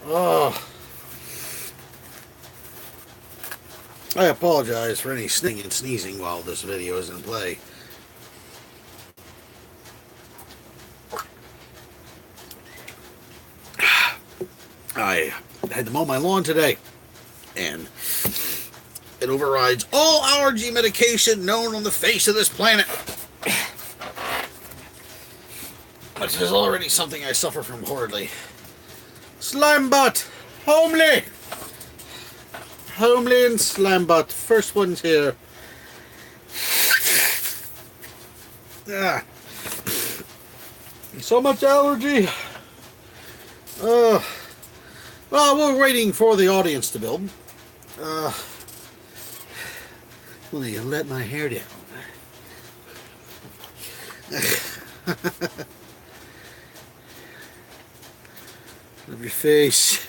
Oh, I apologize for any sneezing and sneezing while this video is in play. I had to mow my lawn today, and it overrides all allergy medication known on the face of this planet. Which is already something I suffer from horridly. Slime butt! Homely! Homely and slime butt. First one's here. Ah. So much allergy. Well, we're waiting for the audience to build. Let me let my hair down. Of your face.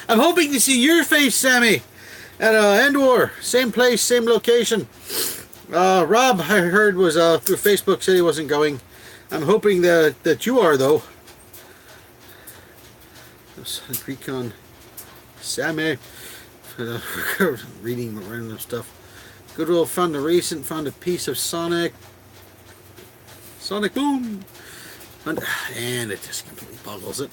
I'm hoping to see your face, Sammy, at Endor. Same place, same location. Rob, I heard, was through Facebook, said he wasn't going. I'm hoping that you are, though. Recon Sammy. Reading random stuff. Goodwill found a piece of Sonic Boom. And it just completely boggles it.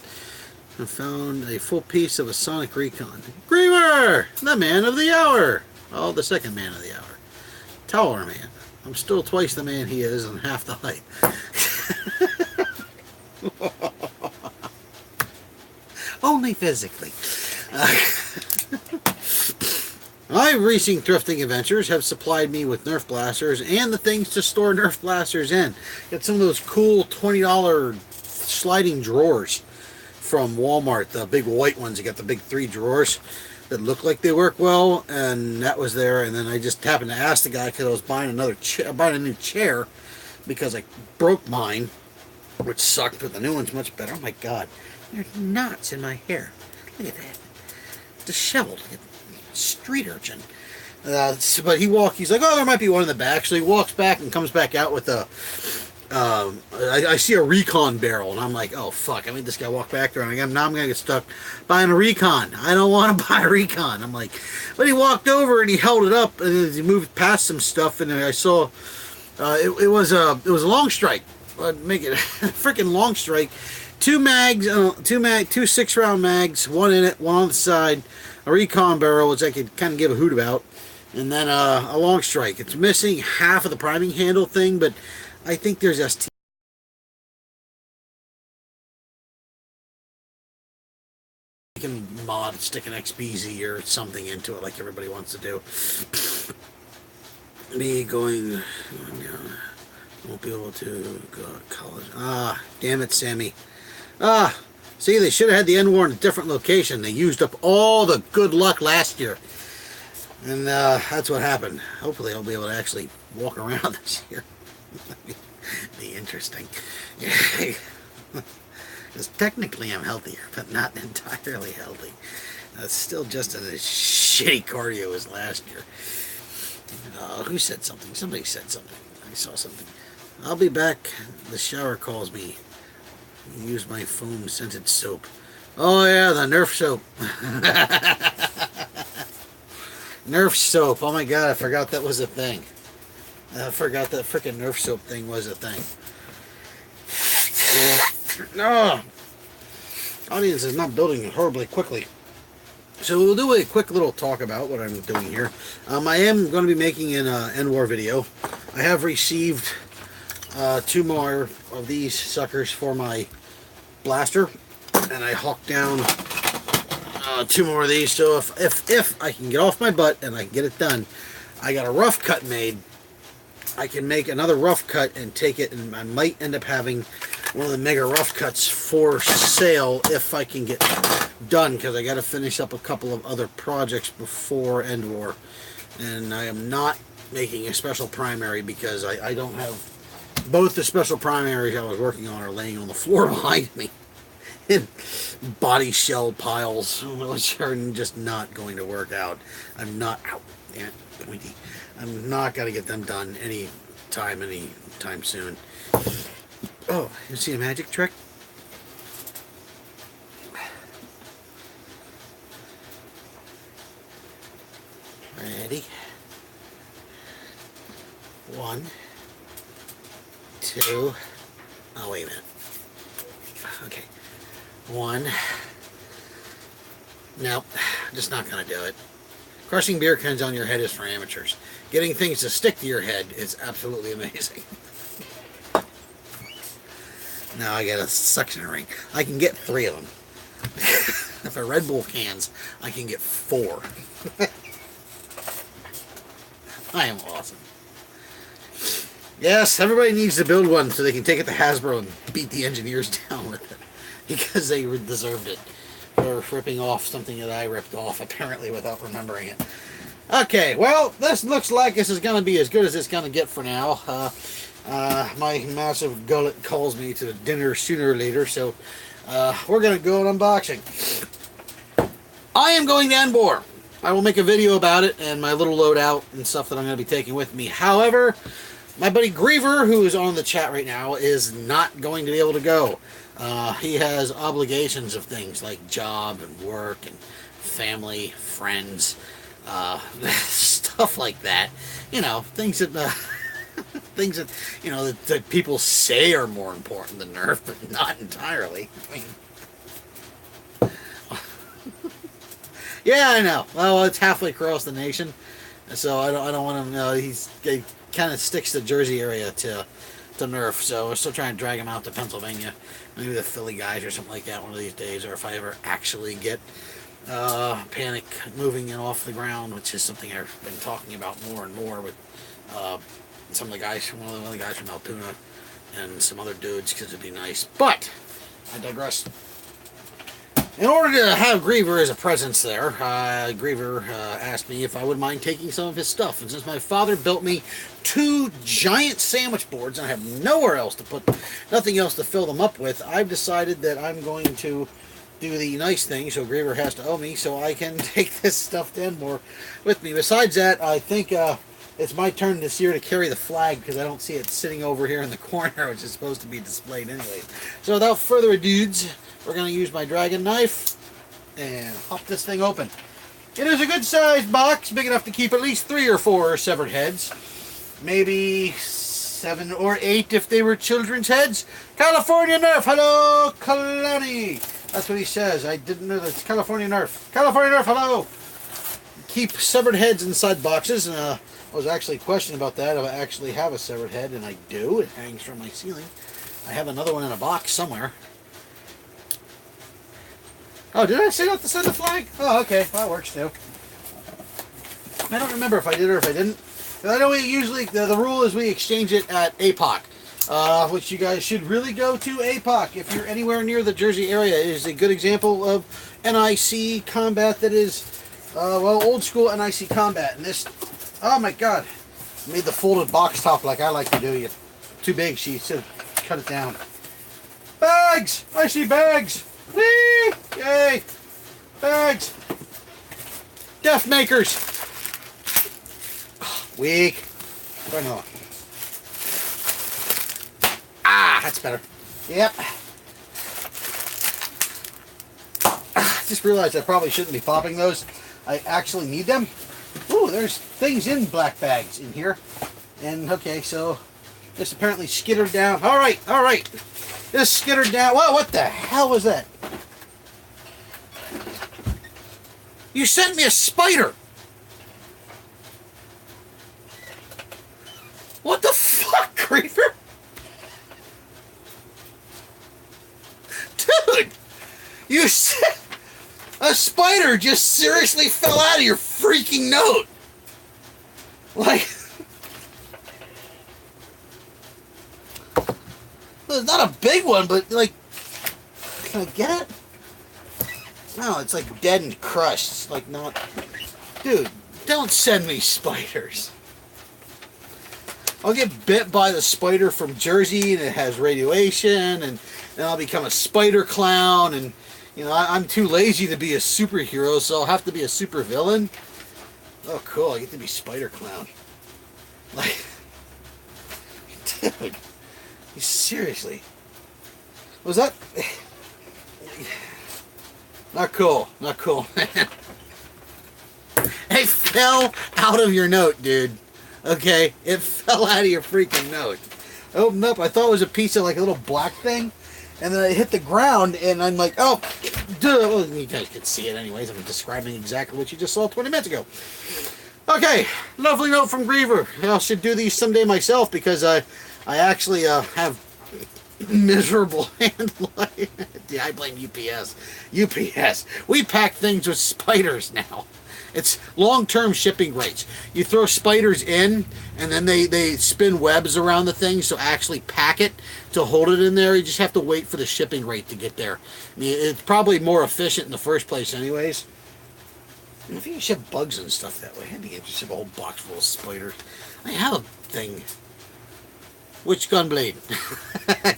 I found a full piece of a Sonic Recon. Griever! The man of the hour! Oh, the second man of the hour. Tower man. I'm still twice the man he is and half the height. Only physically. My recent thrifting adventures have supplied me with Nerf blasters and the things to store Nerf blasters in. Got some of those cool $20 sliding drawers from Walmart, the big white ones. You got the big 3 drawers that look like they work well, and that was there. And then I just happened to ask the guy because I was buying buying a new chair because I broke mine, which sucked, but the new one's much better. Oh my God, there's knots in my hair. Look at that, disheveled. Look at street urchin. But he's like, oh, there might be one in the back. So he walks back and comes back out with a I see a Recon barrel, and I'm like, oh fuck, I made this guy walk back there, and now I'm gonna get stuck buying a Recon. I don't want to buy a Recon. I'm like, but he walked over and he held it up, and he moved past some stuff, and I saw it was a long strike. I'd make it a freaking long strike. 2 mags, 2 6-round mags, one in it, one on the side, a Recon barrel, which I could kind of give a hoot about, and then a long strike. It's missing half of the priming handle thing, but I think there's ST. You can mod, stick an XBZ or something into it like everybody wants to do. Me going, won't be able to go to college. Ah, damn it, Sammy. Ah, see, they should have had the N-War in a different location. They used up all the good luck last year. And that's what happened. Hopefully I'll be able to actually walk around this year. Be interesting. Because technically I'm healthier, but not entirely healthy. It's still just as shitty cardio as last year. Who said something? Somebody said something. I saw something. I'll be back. The shower calls me. Use my foam scented soap. Oh yeah, the Nerf soap. Nerf soap. Oh my God, I forgot that was a thing. I forgot that freaking Nerf soap thing was a thing. No. Audience is not building horribly quickly. So we'll do a quick little talk about what I'm doing here. I am going to be making an N-War video. I have received 2 more of these suckers for my blaster, and I hawked down 2 more of these. So if I can get off my butt and I can get it done, I got a rough cut made. I can make another rough cut and take it, and I might end up having one of the mega rough cuts for sale if I can get done, because I got to finish up a couple of other projects before End War, and I am not making a special primary because I don't have both the special primaries I was working on are laying on the floor behind me in body shell piles, which are just not going to work out. I'm not out. Damn it, pointy. I'm not going to get them done anytime soon. Oh, you see a magic trick? 1, 2. Oh, wait a minute. Okay. 1. Nope. Just not going to do it. Crushing beer cans on your head is for amateurs. Getting things to stick to your head is absolutely amazing. Now I got a suction ring. I can get 3 of them. If I Red Bull cans, I can get 4. I am awesome. Yes, everybody needs to build one so they can take it to Hasbro and beat the engineers down with it. Because they deserved it. For ripping off something that I ripped off, apparently, without remembering it. Okay, well, this looks like this is going to be as good as it's going to get for now. My massive gullet calls me to dinner sooner or later, so we're going to go on unboxing. I am going to Enbor. I will make a video about it and my little loadout and stuff that I'm going to be taking with me. However, my buddy Griever, who is on the chat right now, is not going to be able to go. He has obligations of things like job and work and family, friends, stuff like that. You know, things that things that that people say are more important than Nerf, but not entirely. I mean, yeah, I know. Well, it's halfway across the nation, so I don't want him. He kind of sticks to the Jersey area to Nerf, so we're still trying to drag him out to Pennsylvania, maybe the Philly guys or something like that one of these days, or if I ever actually get Panic moving it off the ground, which is something I've been talking about more and more with some of the guys, one of the guys from Altoona and some other dudes, because it'd be nice. But I digress. In order to have Griever as a presence there, Griever asked me if I would mind taking some of his stuff. And since my father built me 2 giant sandwich boards and I have nowhere else to put, nothing else to fill them up with, I've decided that I'm going to do the nice thing, so Griever has to owe me, so I can take this stuff to Enmore with me. Besides that, I think it's my turn this year to carry the flag, because I don't see it sitting over here in the corner, which is supposed to be displayed anyway. So without further ado, we're going to use my dragon knife and pop this thing open. It is a good sized box, big enough to keep at least 3 or 4 severed heads. Maybe 7 or 8 if they were children's heads. California Nerf, hello, Kalani. That's what he says. I didn't know that. It's California Nerf. California Nerf, hello. Keep severed heads inside boxes. I was actually questioning about that. If I actually have a severed head, and I do. It hangs from my ceiling. I have another one in a box somewhere. Oh, did I say not to send the flag? Oh, okay. Well, that works too. I don't remember if I did or if I didn't. I know we usually, the rule is we exchange it at APOC, which you guys should really go to APOC if you're anywhere near the Jersey area. It is a good example of NIC combat that is, well, old school NIC combat. And this, oh my God, made the folded box top like I like to do. You too big, she said, cut it down. Bags! I see bags! Whee! Yay! Bags! Death makers! Weak. Try another one. Ah, that's better. Yep. Just realized I probably shouldn't be popping those. I actually need them. Ooh, there's things in black bags in here. And, okay, so this apparently skittered down. All right, all right. This skittered down. Whoa, what the hell was that? You sent me a spider. What the fuck, Griever? Dude, you said a spider just seriously fell out of your freaking note. Like, it's not a big one, but like, can I get it? No, it's like dead and crushed. It's like not... Dude, don't send me spiders. I'll get bit by the spider from Jersey and it has radiation, and then I'll become a spider clown, and you know, I'm too lazy to be a superhero, so I'll have to be a super villain. Oh cool, I get to be spider clown. Like, dude, seriously. Was that... Not cool. Not cool, man. It fell out of your note, dude. Okay, it fell out of your freaking nose. I opened up, I thought it was a piece of like a little black thing, and then I hit the ground, and I'm like, oh, duh. Well, you guys can see it anyways. I'm describing exactly what you just saw 20 minutes ago. Okay, lovely note from Griever. I should do these someday myself because I actually have miserable hand life. Yeah, I blame UPS. UPS. We pack things with spiders now. It's long-term shipping rates. You throw spiders in, and then they spin webs around the thing, so actually pack it to hold it in there. You just have to wait for the shipping rate to get there. I mean, it's probably more efficient in the first place anyways. If you can ship bugs and stuff that way, I'd be interested to ship a whole box full of spiders. I have a thing. Which gunblade?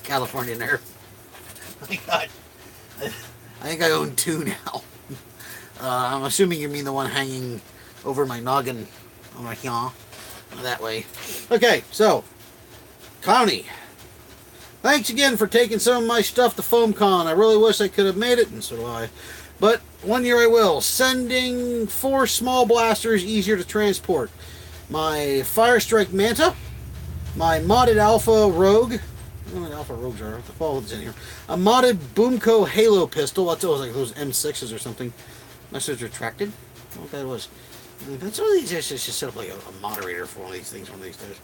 California Nerf. Oh my God. I think I own 2 now. I'm assuming you mean the one hanging over my noggin on my yaw. That way. Okay, so, Connie. Thanks again for taking some of my stuff to FoamCon. I really wish I could have made it, and so do I. But one year I will. Sending 4 small blasters easier to transport. My Firestrike Manta. My modded Alpha Rogue. I don't know what Alpha Rogues are. What the fuck is in here? A modded Boomco Halo pistol. That's always like those M6s or something. Unless it's retracted. I don't know what that was. That's one of these. Just set up like a moderator for one of these things one of these days.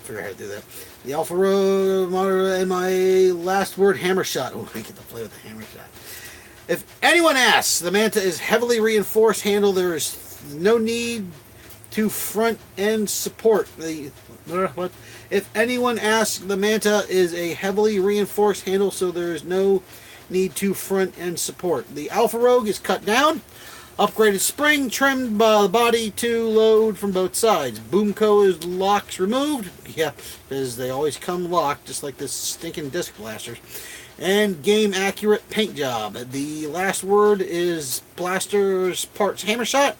Figure out how to do that. The Alpha Rogue moderator and my last word hammer shot. Oh, I get to play with the hammer shot. If anyone asks, the Manta is heavily reinforced handle. There is no need to front end support. What? If anyone asks, the Manta is a heavily reinforced handle, so there is no need to front end support. The Alpha Rogue is cut down, upgraded spring, trimmed by the body to load from both sides. Boomco is locks removed. Yeah, because they always come locked, just like this stinking disc blasters. And game accurate paint job. The last word is blasters parts hammer shot,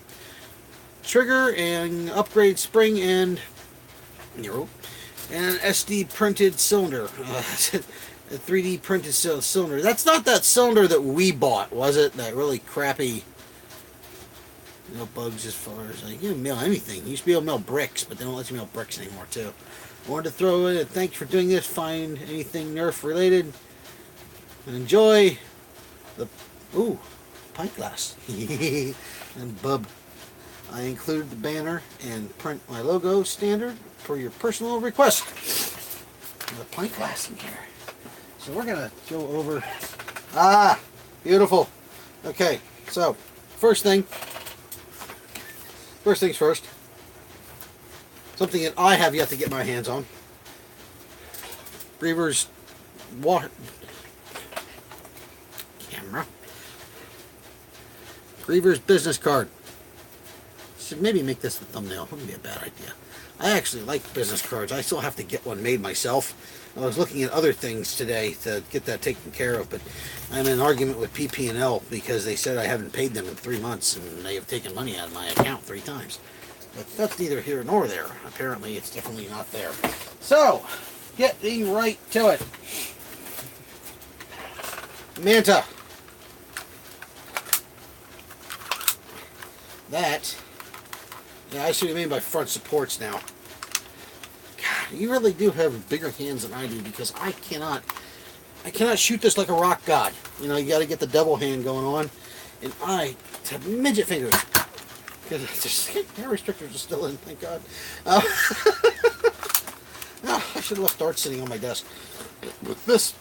trigger, and upgrade spring and an SD printed cylinder. A 3D printed cylinder. That's not that cylinder that we bought, was it? That really crappy. No bugs as far as like you can mail anything. You used to be able to mail bricks, but they don't let you mail bricks anymore too. I wanted to throw in a thanks for doing this. Find anything Nerf related and enjoy the pint glass and bub. I included the banner and print my logo standard for your personal request. There's a pint glass in here. So we're gonna go over. Beautiful. Okay, so first things first. Something that I have yet to get my hands on. Griever's water camera. Griever's business card. Should maybe make this the thumbnail. Wouldn't be a bad idea. I actually like business cards. I still have to get one made myself. I was looking at other things today to get that taken care of, but I'm in an argument with PP&L because they said I haven't paid them in 3 months and they have taken money out of my account 3 times. But that's neither here nor there. Apparently it's definitely not there. So, getting right to it. Manta. That. Yeah, I see what you mean by front supports now. God, you really do have bigger hands than I do because I cannot shoot this like a rock god. You know, you got to get the double hand going on, and I have midget fingers. Because hair restrictors are still in, thank God. No, I should have left darts sitting on my desk. With this,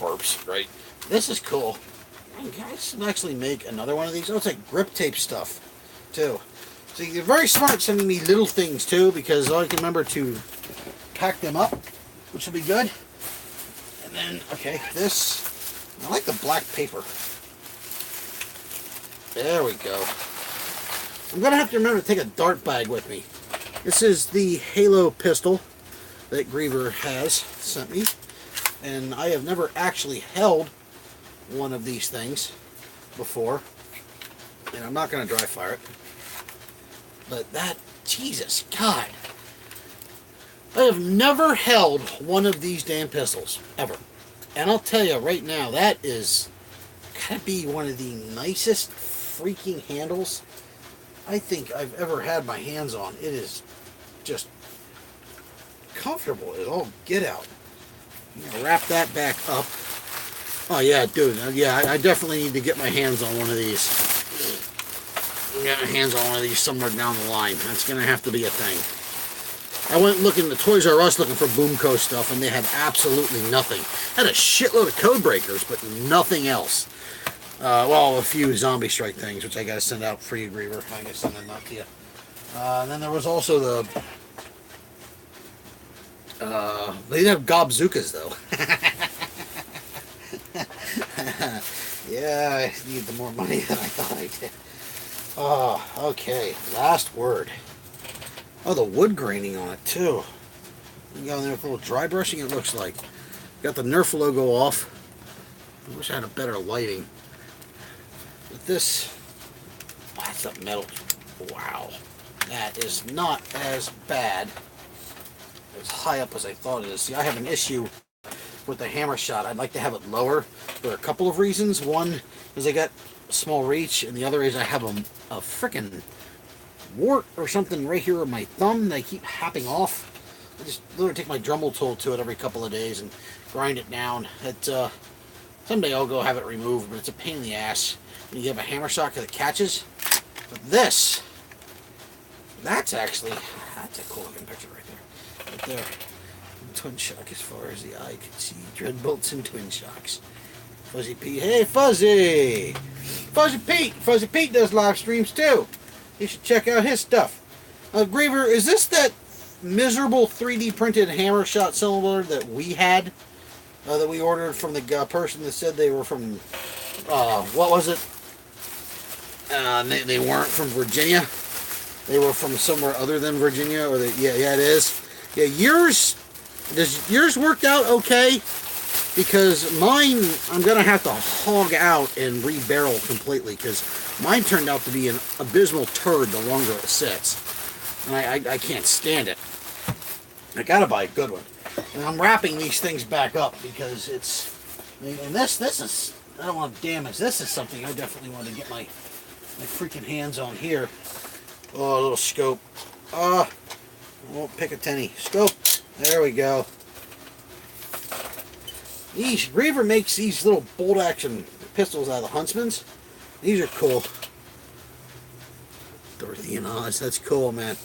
burps, right? This is cool. I should actually make another one of these. Oh, it's like grip tape stuff, too. So you're very smart sending me little things, too, because I can remember to pack them up, which will be good. And then, okay, this. I like the black paper. There we go. I'm going to have to remember to take a dart bag with me. This is the Halo pistol that Griever has sent me. And I have never actually held one of these things before. And I'm not going to dry fire it. But that, Jesus, God. I have never held one of these damn pistols, ever. And I'll tell you right now, that is gotta be one of the nicest freaking handles I think I've ever had my hands on. It is just comfortable as all get out. Wrap that back up. Oh yeah, dude. Yeah, I definitely need to get my hands on one of these. Get my hands on one of these somewhere down the line. That's gonna have to be a thing. I went looking at Toys R Us looking for Boomco stuff, and they had absolutely nothing. Had a shitload of code breakers, but nothing else. Well, a few Zombie Strike things, which I gotta send out for you, Griever. I gotta send them out to you. And then there was also the. They didn't have Gobzookas though. Yeah, I need the more money than I thought I did. Oh, okay. Last word. Oh, the wood graining on it too. You got in there with a little dry brushing. It looks like. Got the Nerf logo off. I wish I had a better lighting. But this, oh, that's up metal. Wow, that is not as bad as high up as I thought it is. See, I have an issue with the hammer shot. I'd like to have it lower for a couple of reasons. One is I got small reach, and the other is I have a frickin' wart or something right here on my thumb that I keep happing off. I just literally take my Dremel tool to it every couple of days and grind it down. Someday I'll go have it removed, but it's a pain in the ass when you have a hammer shot because it catches. But this, that's a cool looking picture right there. Right there. Twin shock as far as the eye can see. Dread bolts and twin shocks. Fuzzy Pete. Hey, Fuzzy! Fuzzy Pete! Fuzzy Pete does live streams too. You should check out his stuff. Griever, is this that miserable 3D printed hammer shot cylinder that we had? That we ordered from the person that said they were from, what was it? They weren't from Virginia. They were from somewhere other than Virginia. Or yeah, it is. Yeah, yours worked out okay? Because mine, I'm going to have to hog out and re-barrel completely, because mine turned out to be an abysmal turd the longer it sits. And I can't stand it. I got to buy a good one. And I'm wrapping these things back up because it's... And this is... I don't want to damage. This is something I definitely want to get my freaking hands on here. Oh, a little scope. I won't pick a tenny. Scope. There we go. Griever makes these little bolt action pistols out of the Huntsman's. These are cool. Dorothy and Oz. That's cool, man.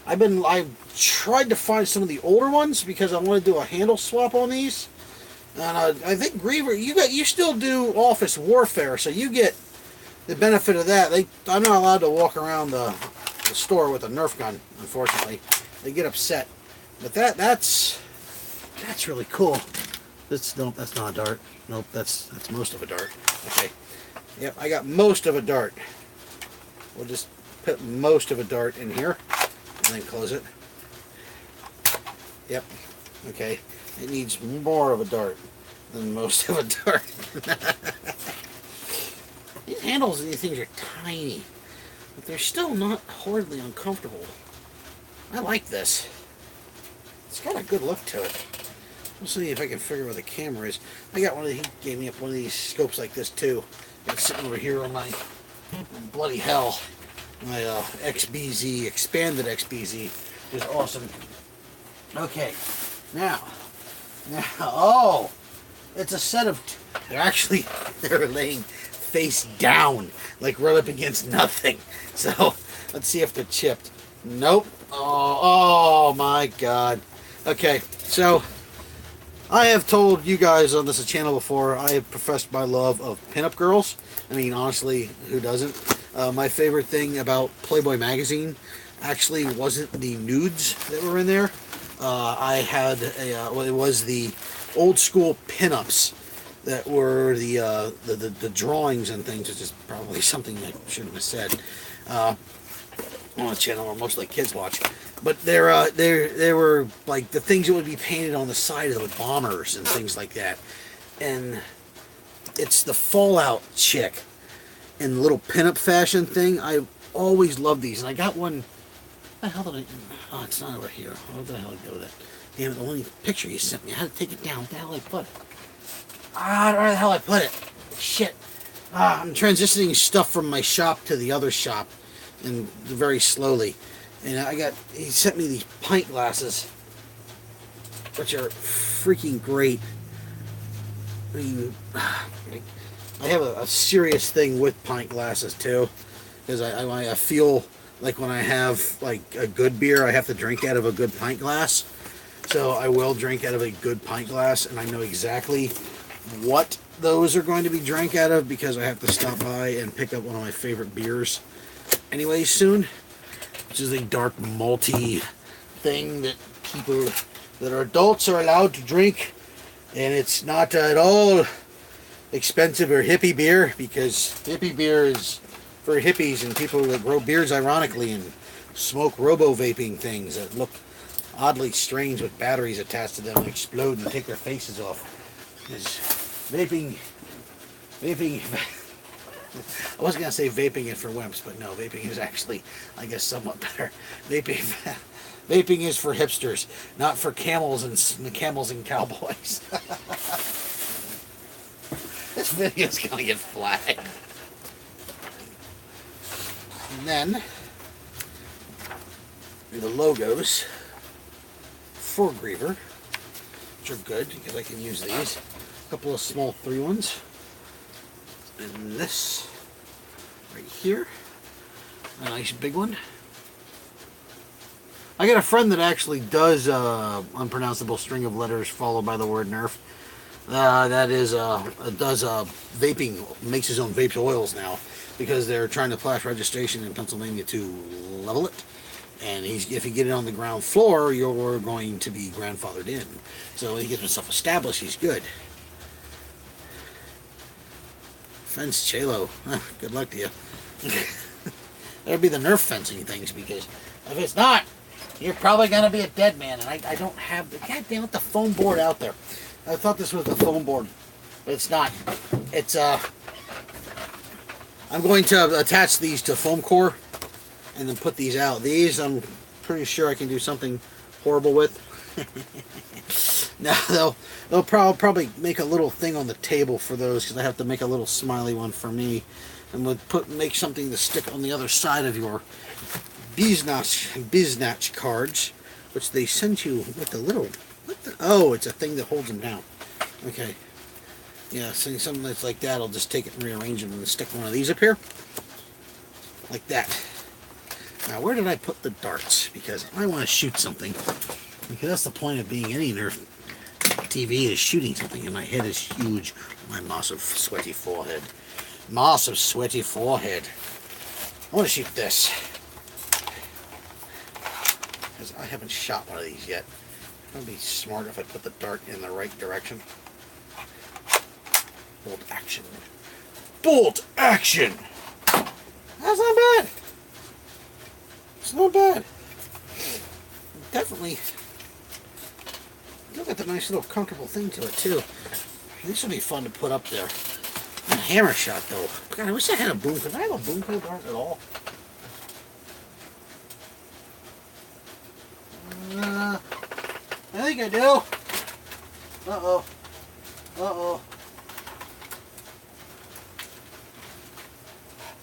I've tried to find some of the older ones because I want to do a handle swap on these. And I think Griever, you still do Office Warfare, so you get the benefit of that. I'm not allowed to walk around the store with a Nerf gun, unfortunately. They get upset. But that's really cool. Nope, that's not a dart. Nope, that's most of a dart. Okay. Yep, I got most of a dart. We'll just put most of a dart in here and then close it. Yep. Okay. It needs more of a dart than most of a dart. These handles of these things are tiny, but they're still not horribly uncomfortable. I like this. It's got a good look to it. We'll see if I can figure where the camera is. I got one of he gave me up one of these scopes like this too. It's sitting over here on my bloody hell. My XBZ, expanded XBZ is awesome. Okay, now, oh, it's a set of, they're laying face down, like right up against nothing. So, let's see if they're chipped. Nope. Oh my God. Okay, so, I have told you guys on this channel before, I have professed my love of pinup girls. I mean, honestly, who doesn't? My favorite thing about Playboy magazine actually wasn't the nudes that were in there. I had it was the old school pinups that were the drawings and things, which is probably something I shouldn't have said on a channel where mostly kids watch. But they were like the things that would be painted on the side of the bombers and things like that. And it's the Fallout chick in little pinup fashion thing. I always loved these, and I got one. What the hell did I? Oh, it's not over here. Where the hell did I go with that? Damn it! The only picture you sent me. I had to take it down. Where the hell did I put it? Where the hell did I put it? Shit. I'm transitioning stuff from my shop to the other shop, and very slowly. And he sent me these pint glasses, which are freaking great. I mean, I have a serious thing with pint glasses too, because I feel like when I have like a good beer, I have to drink out of a good pint glass. So I will drink out of a good pint glass, and I know exactly what those are going to be drank out of because I have to stop by and pick up one of my favorite beers anyway soon, which is a dark malty thing that people that are adults are allowed to drink, and it's not at all expensive or hippie beer, because hippie beer is for hippies and people that grow beards ironically and smoke robo-vaping things that look oddly strange with batteries attached to them and explode and take their faces off. Because vaping, I was going to say vaping is for wimps, but no, vaping is actually, I guess, somewhat better. Vaping is for hipsters, not for camels and cowboys. This video's going to get flagged. And then, the logos for Griever, which are good because I can use these. A couple of small 3 ones. And this right here, a nice big one. I got a friend that actually does unpronounceable string of letters followed by the word Nerf. That is does vaping, makes his own vape oils now because they're trying to pass registration in Pennsylvania to level it. And if you get it on the ground floor, you're going to be grandfathered in. So when he gets himself established, he's good. Fence Chalo. Good luck to you. That'll be the Nerf fencing things, because if it's not, you're probably going to be a dead man. And I don't have the goddamn the foam board out there. I thought this was the foam board, but it's not. It's I'm going to attach these to foam core and then put these out. These I'm pretty sure I can do something horrible with. Now they'll probably make a little thing on the table for those, because I have to make a little smiley one for me, and we'll make something to stick on the other side of your biznatch cards, which they sent you with the little. Oh, it's a thing that holds them down. Okay. Yeah, so something that's like that, I'll just take it and rearrange them and stick one of these up here. Like that. Now, where did I put the darts? Because I want to shoot something. Because that's the point of being any Nerf TV, is shooting something. And my head is huge. My massive, sweaty forehead. Massive, sweaty forehead. I want to shoot this. Because I haven't shot one of these yet. It would be smart if I put the dart in the right direction. Bolt action. Bolt action! That's not bad. It's not bad. Definitely. Look at the nice little comfortable thing to it too. This would be fun to put up there. A hammer shot though. God, I wish I had a boom. Could I have a boom co dart at all? I think I do. Uh-oh. Uh-oh.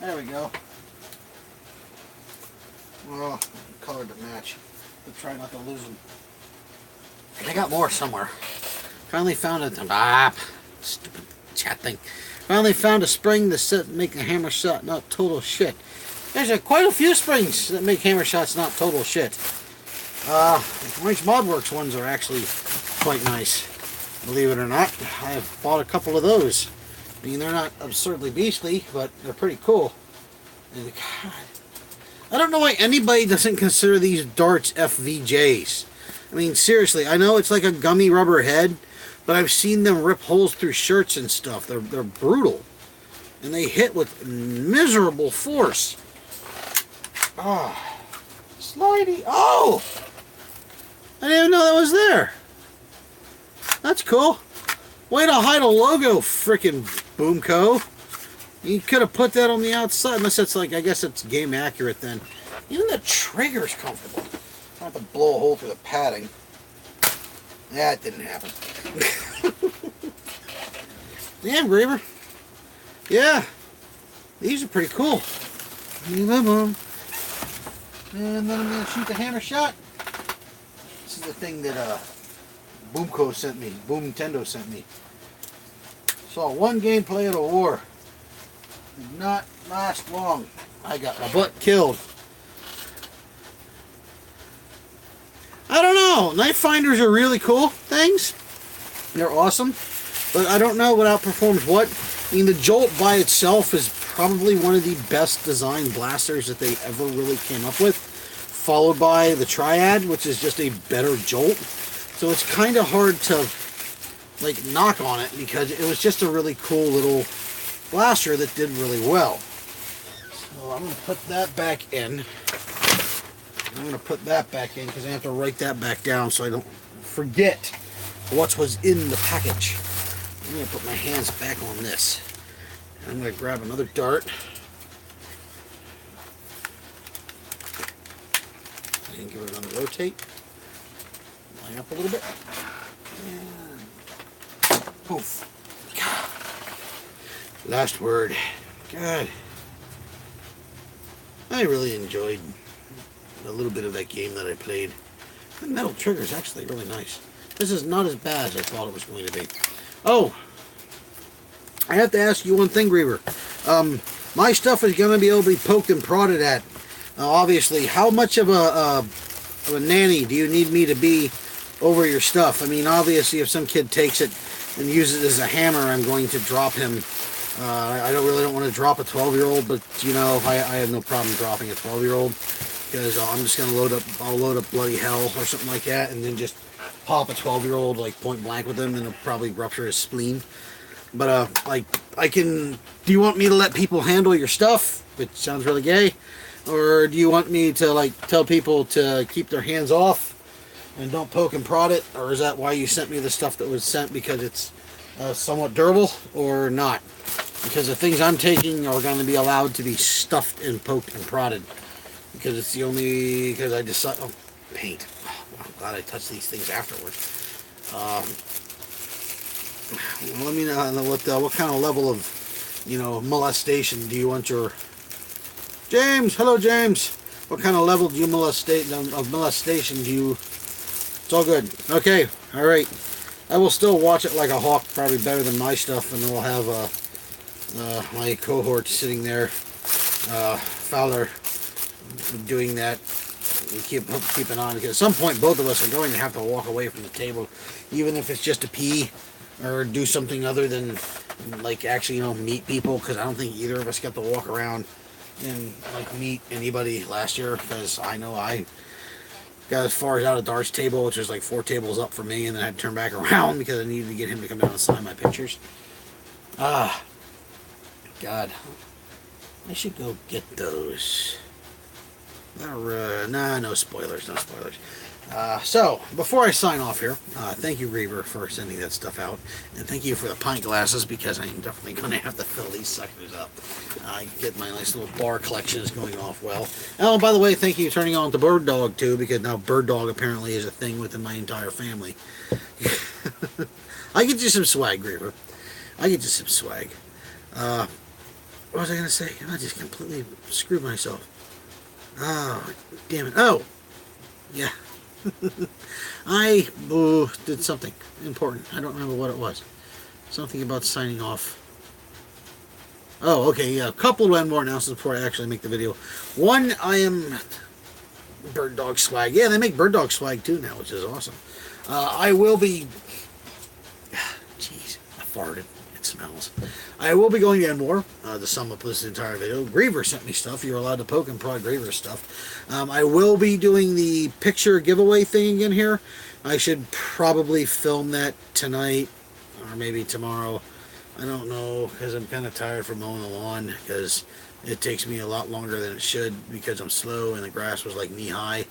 There we go. Well, color to match. But try not to lose them. I got more somewhere. Finally found a stupid chat thing. Finally found a spring that make a hammer shot not total shit. There's quite a few springs that make hammer shots not total shit. Orange Modworks ones are actually quite nice. Believe it or not, I have bought a couple of those. I mean, they're not absurdly beastly, but they're pretty cool. And God, I don't know why anybody doesn't consider these darts FVJs. I mean, seriously, I know it's like a gummy rubber head, but I've seen them rip holes through shirts and stuff. They're brutal. And they hit with miserable force. Ah, slidey. Oh! I didn't even know that was there. That's cool. Way to hide a logo, frickin' Boomco. You could have put that on the outside, unless it's like, I guess it's game accurate then. Even the trigger's comfortable. I have to blow a hole through the padding. That didn't happen. Damn, Griever. Yeah. These are pretty cool. And then I'm going to shoot the hammer shot. This is the thing that Boomco sent me. Boom Nintendo sent me. Saw one gameplay of the war. Did not last long. I got my butt killed. I don't know. Knife finders are really cool things. They're awesome. But I don't know what outperforms what. I mean, the Jolt by itself is probably one of the best designed blasters that they ever really came up with. Followed by the Triad, which is just a better Jolt. So it's kind of hard to like knock on it because it was just a really cool little blaster that did really well. So I'm going to put that back in. I'm going to put that back in because I have to write that back down so I don't forget what was in the package. I'm going to put my hands back on this. I'm going to grab another dart. And give it another rotate. Line up a little bit. And poof. Last word. God. I really enjoyed a little bit of that game that I played. The metal trigger is actually really nice. This is not as bad as I thought it was going to be. Oh, I have to ask you one thing, Griever. My stuff is going to be able to be poked and prodded at. Obviously, how much of a nanny do you need me to be over your stuff? I mean, obviously, if some kid takes it and uses it as a hammer, I'm going to drop him. I don't want to drop a 12-year-old, but you know, I have no problem dropping a 12-year-old. Because I'm just going to load up bloody hell or something like that, and then just pop a 12-year-old like point blank with him, and it'll probably rupture his spleen. But like do you want me to let people handle your stuff, which sounds really gay, or do you want me to like tell people to keep their hands off and don't poke and prod it, or is that why you sent me the stuff that was sent, because it's somewhat durable or not? Because the things I'm taking are going to be allowed to be stuffed and poked and prodded. Because it's the only, because I decided, oh, paint. Oh, I'm glad I touched these things afterwards. Let me know what kind of level of, you know, molestation do you want your, James, hello James. What kind of level do you molestation do you, it's all good. Okay, all right. I will still watch it like a hawk, probably better than my stuff, and then we'll have my cohort sitting there, Fowler, doing that. We keep an eye, because at some point both of us are going to have to walk away from the table, even if it's just to pee or do something other than like actually, you know, meet people, because I don't think either of us got to walk around and like meet anybody last year, because I know I got as far as out of darts table, which was like 4 tables up for me, and then I had to turn back around because I needed to get him to come down and sign my pictures. Ah, God, I should go get those. Nah, no spoilers, no spoilers. So, before I sign off here, thank you, Griever, for sending that stuff out. And thank you for the pint glasses, because I'm definitely going to have to fill these suckers up. I get my nice little bar collection is going off well. Oh, by the way, thank you for turning on to Bird Dog, too, because now Bird Dog apparently is a thing within my entire family. I get you some swag, Griever. I get you some swag. What was I going to say? I just completely screwed myself. Oh, damn it. Oh, yeah. I did something important. I don't remember what it was. Something about signing off. Oh, okay, yeah. A couple of more announcements before I actually make the video. One, I am Bird Dog swag. Yeah, they make Bird Dog swag too now, which is awesome. I will be... Jeez, I farted. It smells. I will be going to more to sum up this entire video. Griever sent me stuff. You're allowed to poke and prod Griever stuff. I will be doing the picture giveaway thing again here. I should probably film that tonight or maybe tomorrow. I don't know, because I'm kind of tired from mowing the lawn, because it takes me a lot longer than it should because I'm slow and the grass was like knee high,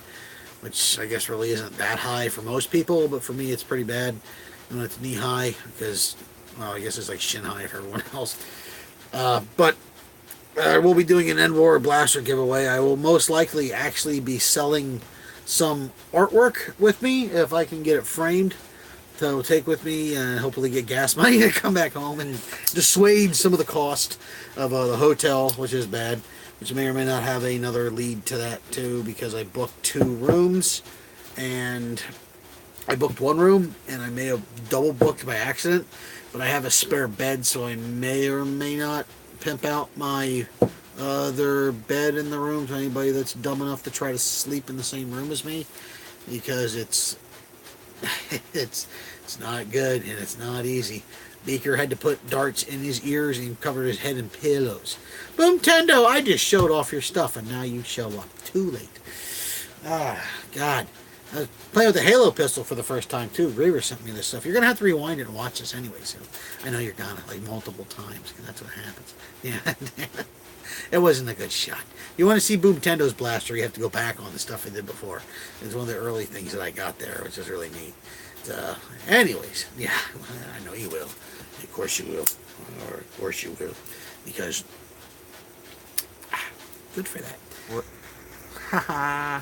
which I guess really isn't that high for most people, but for me it's pretty bad when it's knee high, because, well, I guess it's like shin high for everyone else. But I will be doing an End War Blaster giveaway. I will most likely actually be selling some artwork with me if I can get it framed to take with me and hopefully get gas money to come back home and dissuade some of the cost of the hotel, which is bad. which may or may not have another lead to that too, because I booked 2 rooms, and I booked 1 room, and I may have double booked by accident, but I have a spare bed, so I may or may not pimp out my other bed in the room to anybody that's dumb enough to try to sleep in the same room as me, because it's not good and it's not easy. Beaker had to put darts in his ears and covered his head in pillows. Boomtendo, I just showed off your stuff and now you show up too late. Ah, God. I was playing with the Halo pistol for the first time too. Griever sent me this stuff. You're gonna have to rewind it and watch this anyway, so I know you're gonna, like, multiple times, because that's what happens. Yeah. It wasn't a good shot. You want to see Boomtendo's blaster, you have to go back on the stuff I did before. It's one of the early things that I got there, which is really neat. Anyways, yeah, I know you will. Of course you will. Or of course you will. Because, good for that. What? Haha.